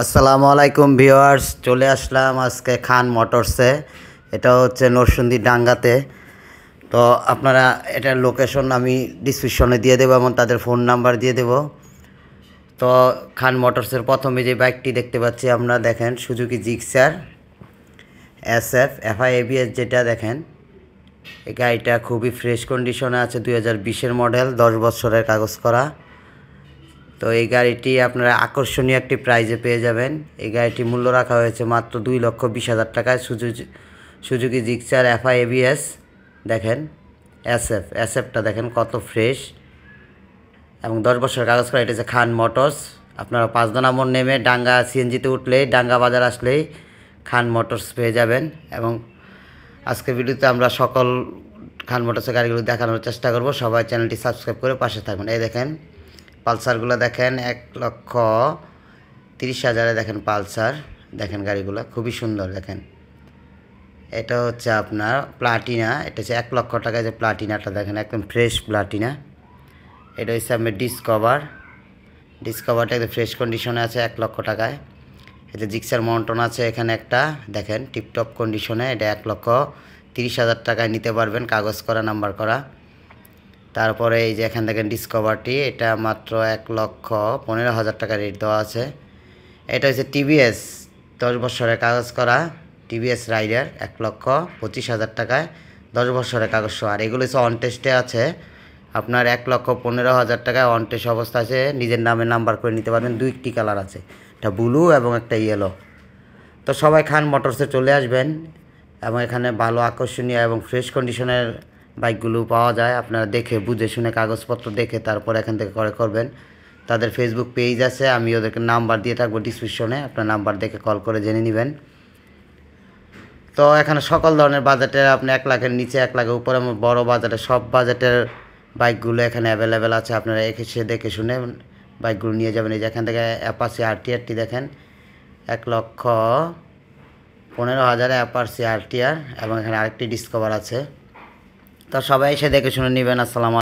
আসসালামু আলাইকুম ভিউয়ার্স, চলে আসলাম আজকে খান মোটরসে। এটা হচ্ছে নরসিংদী ডাঙ্গাতে। তো আপনারা এটার লোকেশন আমি ডিসক্রিপশনে দিয়ে দেবো এবং তাদের ফোন নাম্বার দিয়ে দেব। তো খান মোটরসের প্রথমে যে বাইকটি দেখতে পাচ্ছি আমরা, দেখেন Suzuki Gixxer SF FI ABS, যেটা দেখেন এই গাড়িটা খুবই ফ্রেশ কন্ডিশনে আছে, 2020-এর মডেল, 10 বছরের কাগজ করা। তো এই গাড়িটি আপনারা আকর্ষণীয় একটি প্রাইজে পেয়ে যাবেন। এই গাড়িটি মূল্য রাখা হয়েছে মাত্র 2,20,000 টাকায়। সুজুকি জিক্সার FI ABS দেখেন, এসএফটা দেখেন কত ফ্রেশ এবং 10 বছরের কাগজ করা। এটা হচ্ছে খান মোটরস। আপনারা 5 নম্বর নেমে ডাঙ্গা সিএনজিতে উঠলেই, ডাঙ্গা বাজার আসলেই খান মোটরস পেয়ে যাবেন। এবং আজকের ভিডিওতে আমরা সকল খান মোটরসের গাড়িগুলো দেখানোর চেষ্টা করব। সবাই চ্যানেলটি সাবস্ক্রাইব করে পাশে থাকবেন। এই দেখেন পালসারগুলো দেখেন, 1,30,000-এ দেখেন পালসার। দেখেন গাড়িগুলো খুবই সুন্দর। দেখেন এটা হচ্ছে আপনার প্লাটিনা, এটা হচ্ছে 1 লক্ষ টাকায় যে প্লাটিনাটা দেখেন, একদম ফ্রেশ প্লাটিনা। এটা হচ্ছে আপনার ডিসকভারটা একদম ফ্রেশ কন্ডিশনে আছে 1 লক্ষ টাকায়। এটা জিক্সার মন্টন আছে এখানে একটা, দেখেন টিপটপ কন্ডিশনে। এটা 1,30,000 টাকায় নিতে পারবেন, কাগজ করা, নাম্বার করা। তারপরে এই যে এখান দেখেন ডিসকভারটি, এটা মাত্র 1,15,000 টাকা রেট দেওয়া আছে। এটা হচ্ছে TVS 10 বছরের কাগজ করা TVS রাইডার, 1,25,000 টাকায় 10 বছরের কাগজ। আর এগুলো হচ্ছে অন টেস্টে আছে আপনার 1,15,000 টাকায় অন টেস্ট অবস্থা আছে। নিজের নামে নাম্বার করে নিতে পারবেন। 2টি কালার আছে, একটা ব্লু এবং একটা ইয়েলো। তো সবাই খান মোটরসে চলে আসবেন এবং এখানে ভালো আকর্ষণীয় এবং ফ্রেশ কন্ডিশনের বাইকগুলো পাওয়া যায়। আপনারা দেখে বুঝে শুনে কাগজপত্র দেখে তারপর এখান থেকে ক্রয় করবেন। তাদের ফেসবুক পেজ আছে, আমি ওদেরকে নাম্বার দিয়ে থাকবো ডিসক্রিপশনে, আপনার নাম্বার দেখে কল করে জেনে নেবেন। তো এখানে সকল ধরনের বাজেটের, আপনি 1 লাখের নিচে, 1 লাখের উপরে, বড় বাজেটের, সব বাজেটের বাইকগুলো এখানে অ্যাভেলেবেল আছে। আপনারা এসে দেখে শুনে বাইকগুলো নিয়ে যাবেন। এই যে এখান থেকে অ্যাপাচি RTR-টি দেখেন, 1,15,000-এ অ্যাপাচি RTR, এবং এখানে আরেকটি ডিসকভার আছে। তো সবাই এসে দেখে শুনে নেবেন। আসসালামু আলাইকুম।